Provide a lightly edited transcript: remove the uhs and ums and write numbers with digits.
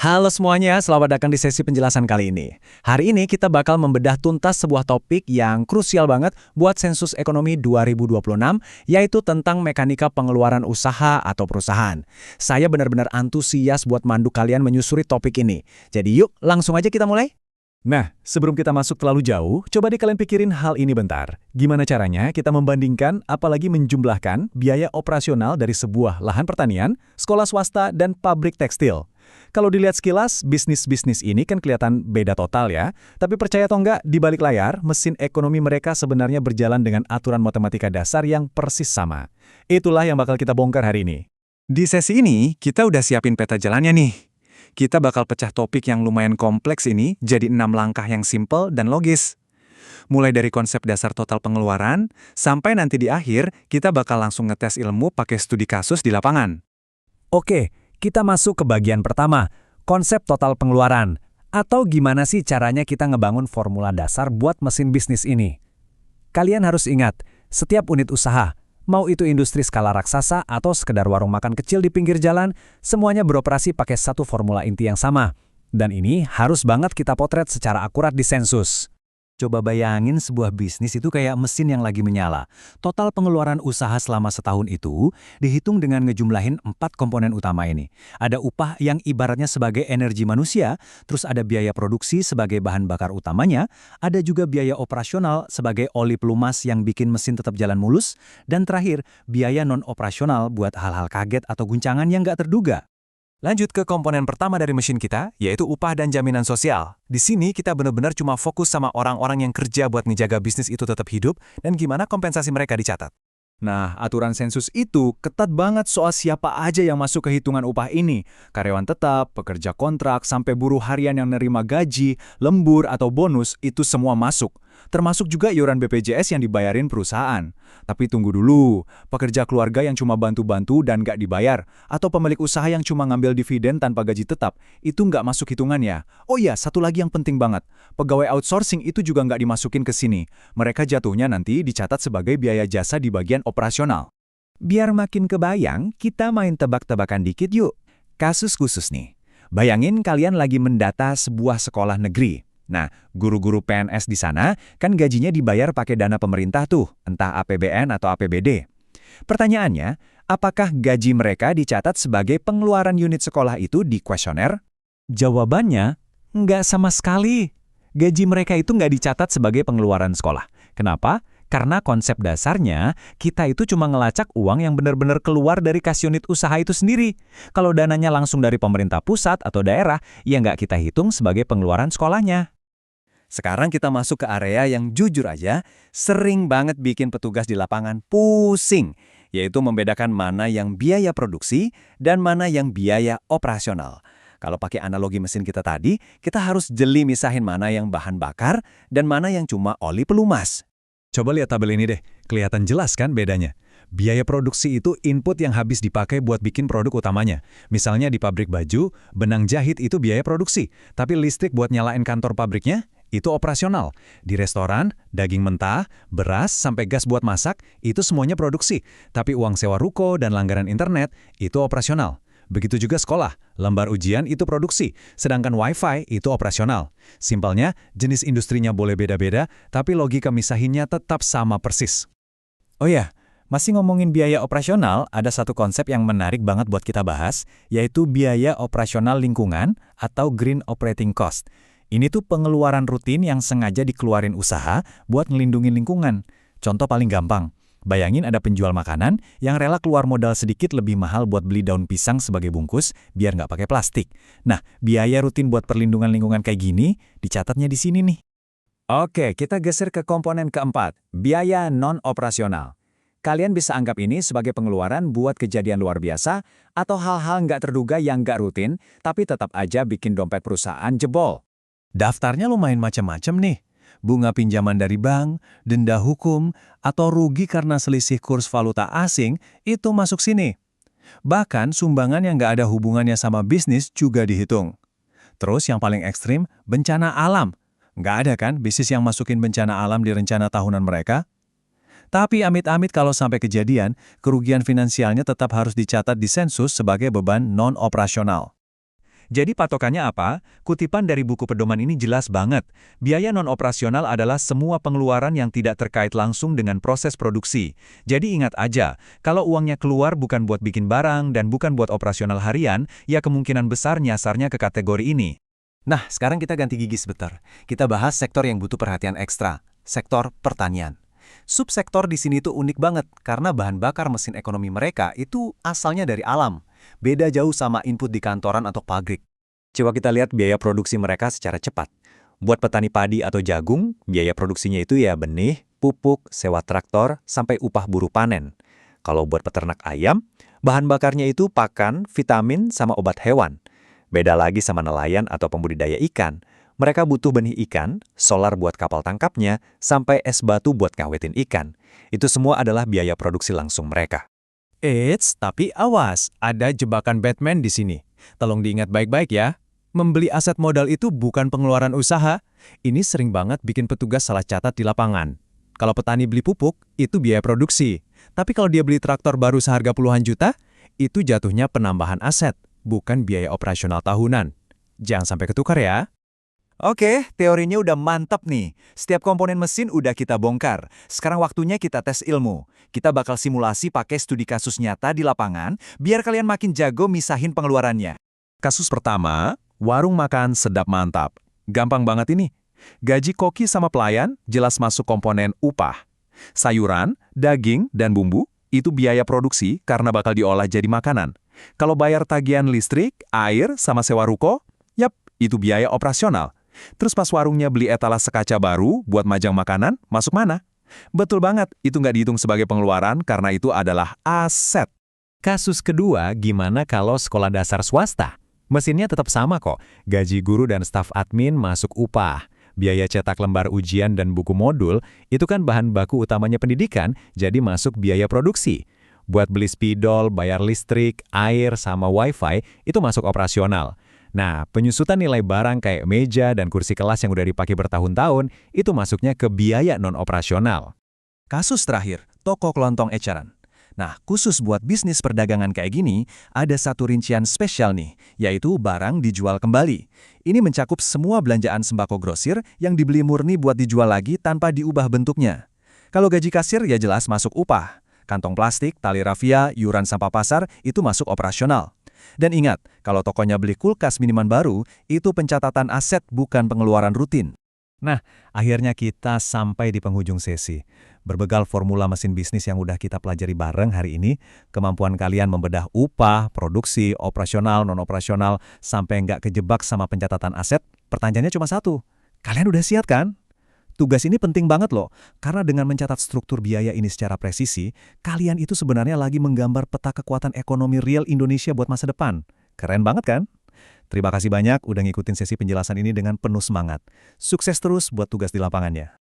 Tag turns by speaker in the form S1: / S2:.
S1: Halo semuanya, selamat datang di sesi penjelasan kali ini. Hari ini kita bakal membedah tuntas sebuah topik yang krusial banget buat sensus ekonomi 2026, yaitu tentang mekanika pengeluaran usaha atau perusahaan. Saya benar-benar antusias buat mandu kalian menyusuri topik ini. Jadi yuk, langsung aja kita mulai.
S2: Nah, sebelum kita masuk terlalu jauh, coba deh kalian pikirin hal ini bentar. Gimana caranya kita membandingkan, apalagi menjumlahkan, biaya operasional dari sebuah lahan pertanian, sekolah swasta, dan pabrik tekstil? Kalau dilihat sekilas, bisnis-bisnis ini kan kelihatan beda total ya. Tapi percaya atau enggak, di balik layar, mesin ekonomi mereka sebenarnya berjalan dengan aturan matematika dasar yang persis sama. Itulah yang bakal kita bongkar hari ini.
S3: Di sesi ini, kita udah siapin peta jalannya nih. Kita bakal pecah topik yang lumayan kompleks ini jadi 6 langkah yang simple dan logis. Mulai dari konsep dasar total pengeluaran, sampai nanti di akhir, kita bakal langsung ngetes ilmu pakai studi kasus di lapangan.
S2: Oke, kita masuk ke bagian pertama, konsep total pengeluaran. Atau gimana sih caranya kita ngebangun formula dasar buat mesin bisnis ini? Kalian harus ingat, setiap unit usaha, mau itu industri skala raksasa atau sekedar warung makan kecil di pinggir jalan, semuanya beroperasi pakai satu formula inti yang sama. Dan ini harus banget kita potret secara akurat di sensus.
S1: Coba bayangin sebuah bisnis itu kayak mesin yang lagi menyala. Total pengeluaran usaha selama setahun itu dihitung dengan ngejumlahin 4 komponen utama ini. Ada upah yang ibaratnya sebagai energi manusia, terus ada biaya produksi sebagai bahan bakar utamanya, ada juga biaya operasional sebagai oli pelumas yang bikin mesin tetap jalan mulus, dan terakhir, biaya non-operasional buat hal-hal kaget atau guncangan yang nggak terduga.
S3: Lanjut ke komponen pertama dari mesin kita, yaitu upah dan jaminan sosial. Di sini kita benar-benar cuma fokus sama orang-orang yang kerja buat ngejaga bisnis itu tetap hidup dan gimana kompensasi mereka dicatat.
S2: Nah, aturan sensus itu ketat banget soal siapa aja yang masuk ke hitungan upah ini. Karyawan tetap, pekerja kontrak, sampai buruh harian yang nerima gaji, lembur, atau bonus, itu semua masuk. Termasuk juga iuran BPJS yang dibayarin perusahaan. Tapi tunggu dulu, pekerja keluarga yang cuma bantu-bantu dan nggak dibayar, atau pemilik usaha yang cuma ngambil dividen tanpa gaji tetap, itu nggak masuk hitungannya. Oh iya, satu lagi yang penting banget. Pegawai outsourcing itu juga nggak dimasukin ke sini. Mereka jatuhnya nanti dicatat sebagai biaya jasa di bagian operasional.
S1: Biar makin kebayang, kita main tebak-tebakan dikit yuk. Kasus khusus nih. Bayangin kalian lagi mendata sebuah sekolah negeri. Nah, guru-guru PNS di sana kan gajinya dibayar pakai dana pemerintah tuh, entah APBN atau APBD. Pertanyaannya, apakah gaji mereka dicatat sebagai pengeluaran unit sekolah itu di kuesioner? Jawabannya, nggak sama sekali. Gaji mereka itu nggak dicatat sebagai pengeluaran sekolah. Kenapa? Karena konsep dasarnya, kita itu cuma ngelacak uang yang benar-benar keluar dari kas unit usaha itu sendiri. Kalau dananya langsung dari pemerintah pusat atau daerah, ya nggak kita hitung sebagai pengeluaran sekolahnya. Sekarang kita masuk ke area yang jujur aja, sering banget bikin petugas di lapangan pusing, yaitu membedakan mana yang biaya produksi dan mana yang biaya operasional. Kalau pakai analogi mesin kita tadi, kita harus jeli misahin mana yang bahan bakar dan mana yang cuma oli pelumas.
S2: Coba lihat tabel ini deh, kelihatan jelas kan bedanya? Biaya produksi itu input yang habis dipakai buat bikin produk utamanya. Misalnya di pabrik baju, benang jahit itu biaya produksi, tapi listrik buat nyalain kantor pabriknya, itu operasional. Di restoran, daging mentah, beras, sampai gas buat masak, itu semuanya produksi. Tapi uang sewa ruko dan langganan internet, itu operasional. Begitu juga sekolah, lembar ujian itu produksi, sedangkan wifi itu operasional. Simpelnya, jenis industrinya boleh beda-beda, tapi logika misahinnya tetap sama persis.
S1: Oh ya, masih ngomongin biaya operasional, ada satu konsep yang menarik banget buat kita bahas, yaitu biaya operasional lingkungan atau green operating cost. Ini tuh pengeluaran rutin yang sengaja dikeluarin usaha buat ngelindungin lingkungan. Contoh paling gampang, bayangin ada penjual makanan yang rela keluar modal sedikit lebih mahal buat beli daun pisang sebagai bungkus biar nggak pakai plastik. Nah, biaya rutin buat perlindungan lingkungan kayak gini dicatatnya di sini nih. Oke, kita geser ke komponen keempat, biaya non-operasional. Kalian bisa anggap ini sebagai pengeluaran buat kejadian luar biasa atau hal-hal nggak terduga yang nggak rutin, tapi tetap aja bikin dompet perusahaan jebol. Daftarnya lumayan macam-macam nih. Bunga pinjaman dari bank, denda hukum, atau rugi karena selisih kurs valuta asing itu masuk sini. Bahkan sumbangan yang nggak ada hubungannya sama bisnis juga dihitung. Terus yang paling ekstrim, bencana alam. Nggak ada kan bisnis yang masukin bencana alam di rencana tahunan mereka? Tapi amit-amit kalau sampai kejadian, kerugian finansialnya tetap harus dicatat di sensus sebagai beban non-operasional.
S2: Jadi patokannya apa? Kutipan dari buku pedoman ini jelas banget. Biaya non-operasional adalah semua pengeluaran yang tidak terkait langsung dengan proses produksi. Jadi ingat aja, kalau uangnya keluar bukan buat bikin barang dan bukan buat operasional harian, ya kemungkinan besar nyasarnya ke kategori ini.
S1: Nah, sekarang kita ganti gigi sebentar. Kita bahas sektor yang butuh perhatian ekstra, sektor pertanian. Subsektor di sini tuh unik banget karena bahan bakar mesin ekonomi mereka itu asalnya dari alam. Beda jauh sama input di kantoran atau pabrik.
S3: Coba kita lihat biaya produksi mereka secara cepat. Buat petani padi atau jagung, biaya produksinya itu ya benih, pupuk, sewa traktor, sampai upah buruh panen. Kalau buat peternak ayam, bahan bakarnya itu pakan, vitamin, sama obat hewan. Beda lagi sama nelayan atau pembudidaya ikan. Mereka butuh benih ikan, solar buat kapal tangkapnya, sampai es batu buat ngawetin ikan. Itu semua adalah biaya produksi langsung mereka.
S1: Eits, tapi awas, ada jebakan Batman di sini. Tolong diingat baik-baik ya. Membeli aset modal itu bukan pengeluaran usaha. Ini sering banget bikin petugas salah catat di lapangan. Kalau petani beli pupuk, itu biaya produksi. Tapi kalau dia beli traktor baru seharga puluhan juta, itu jatuhnya penambahan aset, bukan biaya operasional tahunan. Jangan sampai ketukar ya.
S3: Oke, teorinya udah mantap nih. Setiap komponen mesin udah kita bongkar. Sekarang waktunya kita tes ilmu. Kita bakal simulasi pakai studi kasus nyata di lapangan, biar kalian makin jago misahin pengeluarannya.
S2: Kasus pertama, warung makan sedap mantap. Gampang banget ini. Gaji koki sama pelayan jelas masuk komponen upah. Sayuran, daging, dan bumbu itu biaya produksi karena bakal diolah jadi makanan. Kalau bayar tagihan listrik, air, sama sewa ruko, yap, itu biaya operasional. Terus pas warungnya beli etalase kaca baru buat majang makanan, masuk mana? Betul banget, itu nggak dihitung sebagai pengeluaran karena itu adalah aset.
S1: Kasus kedua, gimana kalau sekolah dasar swasta? Mesinnya tetap sama kok. Gaji guru dan staf admin masuk upah. Biaya cetak lembar ujian dan buku modul, itu kan bahan baku utamanya pendidikan, jadi masuk biaya produksi. Buat beli spidol, bayar listrik, air, sama wifi, itu masuk operasional. Nah, penyusutan nilai barang kayak meja dan kursi kelas yang udah dipakai bertahun-tahun, itu masuknya ke biaya non-operasional. Kasus terakhir, toko kelontong eceran. Nah, khusus buat bisnis perdagangan kayak gini, ada satu rincian spesial nih, yaitu barang dijual kembali. Ini mencakup semua belanjaan sembako grosir yang dibeli murni buat dijual lagi tanpa diubah bentuknya. Kalau gaji kasir ya jelas masuk upah. Kantong plastik, tali rafia, iuran sampah pasar, itu masuk operasional. Dan ingat, kalau tokonya beli kulkas minuman baru, itu pencatatan aset bukan pengeluaran rutin. Nah, akhirnya kita sampai di penghujung sesi. Berbekal formula mesin bisnis yang udah kita pelajari bareng hari ini, kemampuan kalian membedah upah, produksi, operasional, non-operasional, sampai nggak kejebak sama pencatatan aset, pertanyaannya cuma satu. Kalian udah siap kan? Tugas ini penting banget loh, karena dengan mencatat struktur biaya ini secara presisi, kalian itu sebenarnya lagi menggambar peta kekuatan ekonomi real Indonesia buat masa depan. Keren banget kan? Terima kasih banyak udah ngikutin sesi penjelasan ini dengan penuh semangat. Sukses terus buat tugas di lapangannya.